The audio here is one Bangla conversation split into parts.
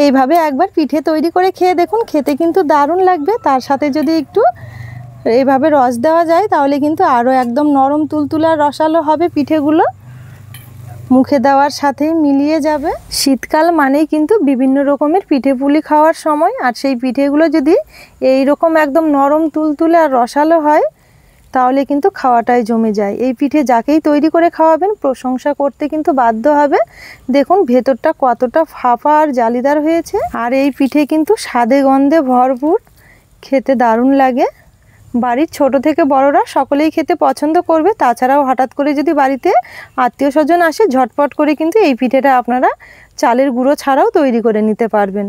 এইভাবে একবার পিঠে তৈরি করে খেয়ে দেখুন, খেতে কিন্তু দারুণ লাগবে। তার সাথে যদি একটু এইভাবে রস দেওয়া যায় তাহলে কিন্তু আরও একদম নরম তুলতুলে আর রসালো হবে পিঠেগুলো, মুখে দেওয়ার সাথেই মিলিয়ে যাবে। শীতকাল মানেই কিন্তু বিভিন্ন রকমের পিঠে পুলি খাওয়ার সময়, আর সেই পিঠেগুলো যদি এই রকম একদম নরম তুলতুলে আর রসালো হয় তাহলে কিন্তু খাওয়াটাই জমে যায়। এই পিঠে যাকেই তৈরি করে খাওয়াবেন প্রশংসা করতে কিন্তু বাধ্য হবে। দেখুন ভেতরটা কতটা ফাঁপা আর জালিদার হয়েছে, আর এই পিঠে কিন্তু স্বাদে গন্ধে ভরপুর, খেতে দারুণ লাগে। বাড়ির ছোট থেকে বড়রা সকলেই খেতে পছন্দ করবে। তাছাড়াও হঠাৎ করে যদি বাড়িতে আত্মীয় স্বজন আসে ঝটপট করে কিন্তু এই পিঠেটা আপনারা চালের গুঁড়ো ছাড়াও তৈরি করে নিতে পারবেন।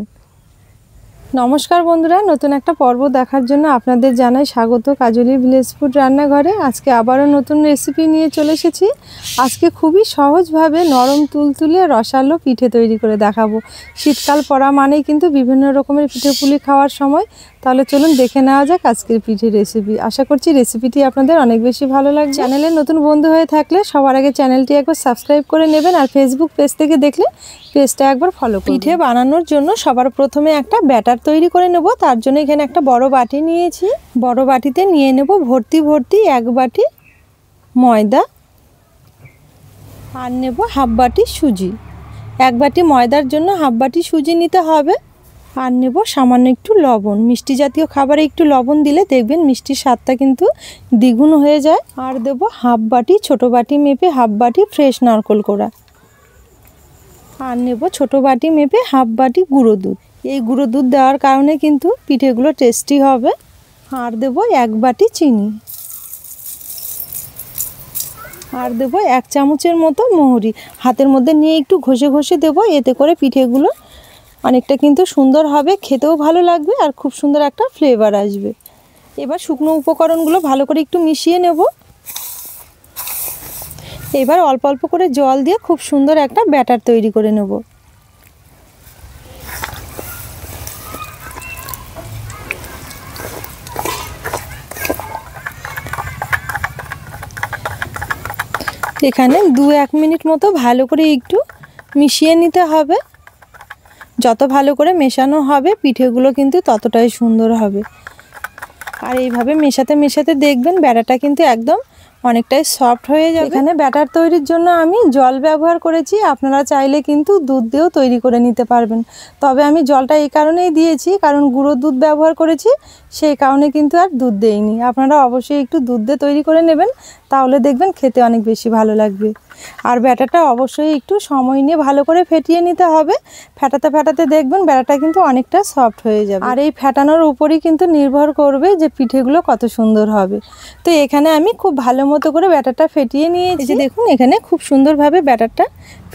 নমস্কার বন্ধুরা, নতুন একটা পর্ব দেখার জন্য আপনাদের জানাই স্বাগত কাজলি ভিলেজ ফুড রান্নাঘরে। আজকে আবারও নতুন রেসিপি নিয়ে চলে এসেছি। আজকে খুবই সহজভাবে নরম তুলতুলে রসালো পিঠে তৈরি করে দেখাবো। শীতকাল পড়া মানেই কিন্তু বিভিন্ন রকমের পিঠে পুলি খাওয়ার সময়। তাহলে চলুন দেখে নেওয়া যাক আজকের পিঠে রেসিপি। আশা করছি রেসিপিটি আপনাদের অনেক বেশি ভালো লাগবে। চ্যানেলে নতুন বন্ধু হয়ে থাকলে সবার আগে চ্যানেলটি একবার সাবস্ক্রাইব করে নেবেন, আর ফেসবুক পেজ থেকে দেখলে পেজটা একবার ফলো করুন। পিঠে বানানোর জন্য সবার প্রথমে একটা ব্যাটার তৈরি করে নেব। তার জন্য এখানে একটা বড় বাটি নিয়েছি। বড় বাটিতে নিয়ে নেব ভর্তি ভর্তি 1 বাটি ময়দা, আর নেব হাফ বাটি সুজি। 1 বাটি ময়দার জন্য হাফ বাটি সুজি নিতে হবে। আর নেব সামান্য একটু লবণ। মিষ্টি জাতীয় খাবারে একটু লবণ দিলে দেখবেন মিষ্টির স্বাদটা কিন্তু দ্বিগুণ হয়ে যায়। আর দেব হাফ বাটি, ছোট বাটি মেপে হাফ বাটি ফ্রেশ নারকেল কোড়া। আর নেব ছোট বাটি মেপে হাফ বাটি গুঁড়ো দুধ। এই গুঁড়ো দুধ দেওয়ার কারণে কিন্তু পিঠেগুলো টেস্টি হবে। আর দেব 1 বাটি চিনি। আর দেব 1 চামচের মতো মৌরি। হাতের মধ্যে নিয়ে একটু ঘষে ঘষে দেব, এতে করে পিঠেগুলো অনেকটা কিন্তু সুন্দর হবে, খেতেও ভালো লাগবে আর খুব সুন্দর একটা ফ্লেভার আসবে। এবার শুকনো উপকরণগুলো ভালো করে একটু মিশিয়ে নেব। এবার অল্প অল্প করে জল দিয়ে খুব সুন্দর একটা ব্যাটার তৈরি করে নেব। এখানে 2-1 মিনিট মতো ভালো করে একটু মিশিয়ে নিতে হবে। যত ভালো করে মেশানো হবে পিঠেগুলো কিন্তু ততটাই সুন্দর হবে। আর এইভাবে মেশাতে মেশাতে দেখবেন ব্যাটারটা কিন্তু একদম অনেকটাই সফট হয়ে যাবে। এখানে ব্যাটার তৈরির জন্য আমি জল ব্যবহার করেছি, আপনারা চাইলে কিন্তু দুধ দিয়েও তৈরি করে নিতে পারবেন। তবে আমি জলটা এই কারণেই দিয়েছি কারণ গুঁড়ো দুধ ব্যবহার করেছি, সেই কারণে কিন্তু আর দুধ দেইনি। আপনারা অবশ্যই একটু দুধ দিয়ে তৈরি করে নেবেন, তাহলে দেখবেন খেতে অনেক বেশি ভালো লাগবে। আর ব্যাটারটা অবশ্যই একটু সময় নিয়ে ভালো করে ফেটিয়ে নিতে হবে। ফেটাতে ফেটাতে দেখবেন ব্যাটারটা কিন্তু অনেকটা সফট হয়ে যাবে। আর এই ফেটানোর উপরই কিন্তু নির্ভর করবে যে পিঠেগুলো কত সুন্দর হবে। তো এখানে আমি খুব ভালো মতো করে ব্যাটারটা ফেটিয়ে নিয়েছি। যে দেখুন এখানে খুব সুন্দরভাবে ব্যাটারটা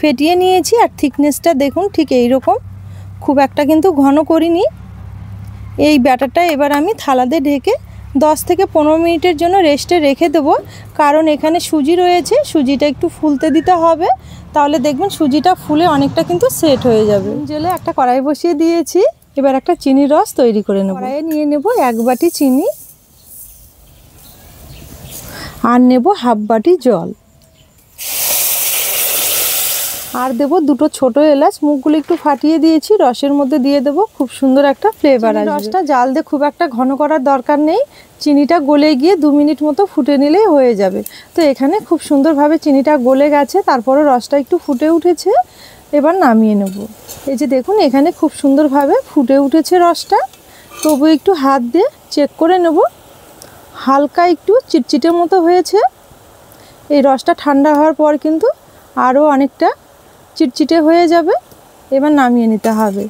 ফেটিয়ে নিয়েছি। আর থিকনেসটা দেখুন ঠিক এই রকম, খুব একটা কিন্তু ঘন করিনি। এই ব্যাটারটা এবার আমি থালাতে ঢেকে 10 থেকে 15 মিনিটের জন্য রেস্টে রেখে দেবো। কারণ এখানে সুজি রয়েছে, সুজিটা একটু ফুলতে দিতে হবে, তাহলে দেখবেন সুজিটা ফুলে অনেকটা কিন্তু সেট হয়ে যাবে। জেলে একটা কড়াই বসিয়ে দিয়েছি। এবার একটা চিনির রস তৈরি করে নেব। কড়াইয়ে নিয়ে নেব 1 বাটি চিনি, আর নেব হাফ বাটি জল, আর দেব 2টো ছোট এলাচ, মুখগুলো একটু ফাটিয়ে দিয়েছি, রসের মধ্যে দিয়ে দেব, খুব সুন্দর একটা ফ্লেভার আসবে। রসটা জাল দিয়ে খুব একটা ঘন করার দরকার নেই, চিনিটা গলে গিয়ে 2 মিনিট মতো ফুটে নিলেই হয়ে যাবে। তো এখানে খুব সুন্দরভাবে চিনিটা গলে গেছে, তারপরে রসটা একটু ফুটে উঠেছে। এবার নামিয়ে নেব। এই যে দেখুন এখানে খুব সুন্দরভাবে ফুটে উঠেছে রসটা। তবু একটু হাত দিয়ে চেক করে নেব, হালকা একটু চিটচিটে মতো হয়েছে। এই রসটা ঠান্ডা হওয়ার পর কিন্তু আরও অনেকটা চিটচিটে হয়ে যাবে। এবার নামিয়ে নিতে হবে।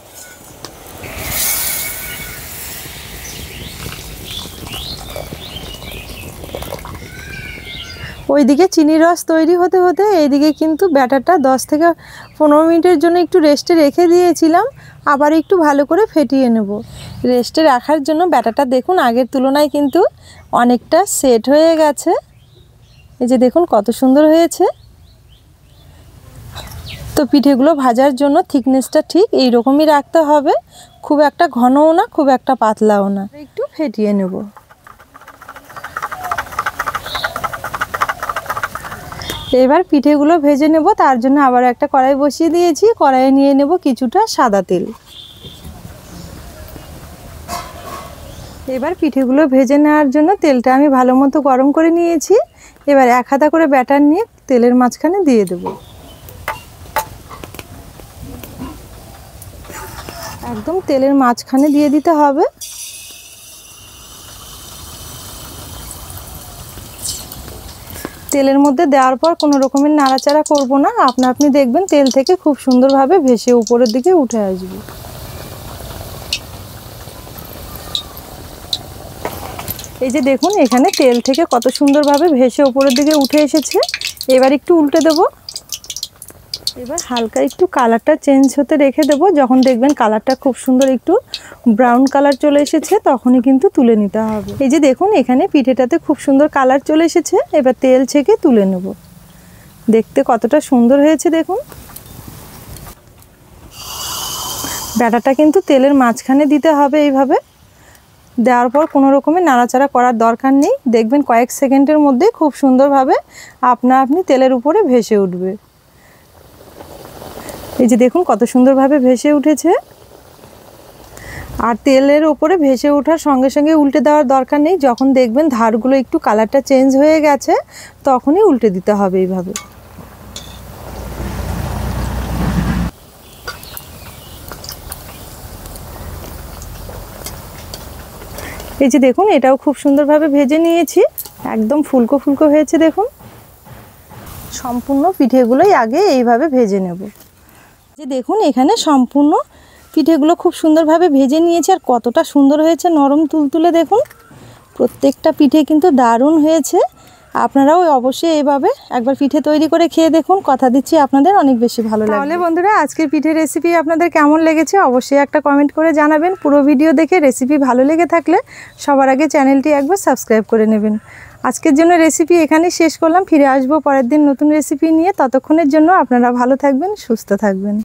ওইদিকে চিনির রস তৈরি হতে হতে এইদিকে কিন্তু ব্যাটারটা 10 থেকে 15 মিনিটের জন্য একটু রেস্টে রেখে দিয়েছিলাম। আবার একটু ভালো করে ফেটিয়ে নেব। রেস্টে রাখার জন্য ব্যাটারটা দেখুন আগের তুলনায় কিন্তু অনেকটা সেট হয়ে গেছে। এই যে দেখুন কত সুন্দর হয়েছে। তো পিঠেগুলো ভাজার জন্য থিকনেসটা ঠিক এই রকমই রাখতে হবে, খুব একটা ঘনও না খুব একটা পাতলাও না। একটু ফেটিয়ে নেব। এবার পিঠেগুলো ভেজে নেব। তার জন্য আবার একটা কড়াই বসিয়ে দিয়েছি। কড়াইয়ে নিয়ে নেব কিছুটা সাদা তেল। এবার পিঠেগুলো ভেজে নেওয়ার জন্য তেলটা আমি ভালো মতো গরম করে নিয়েছি। এবার 1 হাতা করে ব্যাটার নিয়ে তেলের মাঝখানে দিয়ে দেব। একদম তেলের মাঝখানে দিয়ে দিতে হবে। তেলের মধ্যে দেওয়ার পর কোনো রকমের নাড়াচাড়া করব না, আপনি দেখবেন তেল থেকে খুব সুন্দরভাবে ভেসে উপরের দিকে উঠে আসবে। এই যে দেখুন এখানে তেল থেকে কত সুন্দরভাবে ভেসে উপরের দিকে উঠে এসেছে। এবার একটু উল্টে দেব। এবার হালকা একটু কালারটা চেঞ্জ হতে রেখে দেব। যখন দেখবেন কালারটা খুব সুন্দর একটু ব্রাউন কালার চলে এসেছে তখনই কিন্তু তুলে নিতে হবে। এই যে দেখুন এখানে পিঠেটাতে খুব সুন্দর কালার চলে এসেছে। এবার তেল ছেঁকে তুলে নেব। দেখতে কতটা সুন্দর হয়েছে দেখুন। ব্যাটারটা কিন্তু তেলের মাঝখানে দিতে হবে। এইভাবে দেওয়ার পর কোনো রকমের নাড়াচাড়া করার দরকার নেই। দেখবেন কয়েক সেকেন্ডের মধ্যে খুব সুন্দরভাবে আপনি তেলের উপরে ভেসে উঠবে। এই যে দেখুন কত সুন্দরভাবে ভেসে উঠেছে। আর তেলের উপরে ভেসে ওঠার সঙ্গে সঙ্গে উল্টে দেওয়ার দরকার নেই। যখন দেখবেন ধারগুলো একটু কালারটা চেঞ্জ হয়ে গেছে তখনই উল্টে দিতে হবে এইভাবে। এই যে দেখুন এটাও খুব সুন্দরভাবে ভেজে নিয়েছি। একদম ফুলকো ফুলকো হয়েছে দেখুন। সম্পূর্ণ পিঠেগুলোই আগে এইভাবে ভেজে নেব। যে দেখুন এখানে সম্পূর্ণ পিঠেগুলো খুব সুন্দরভাবে ভেজে নিয়েছি। আর কতটা সুন্দর হয়েছে, নরম তুলতুলে দেখুন। প্রত্যেকটা পিঠে কিন্তু দারুণ হয়েছে। আপনারাও অবশ্যই এইভাবে একবার পিঠে তৈরি করে খেয়ে দেখুন। কথা দিচ্ছি আপনাদের অনেক বেশি ভালো লাগবে। তাহলে বন্ধুরা আজকের পিঠের রেসিপি আপনাদের কেমন লেগেছে অবশ্যই একটা কমেন্ট করে জানাবেন। পুরো ভিডিও দেখে রেসিপি ভালো লেগে থাকলে সবার আগে চ্যানেলটি একবার সাবস্ক্রাইব করে নেবেন। আজকের জন্য রেসিপি এখানেই শেষ করলাম। ফিরে আসবো পরের দিন নতুন রেসিপি নিয়ে। ততক্ষণের জন্য আপনারা ভালো থাকবেন, সুস্থ থাকবেন।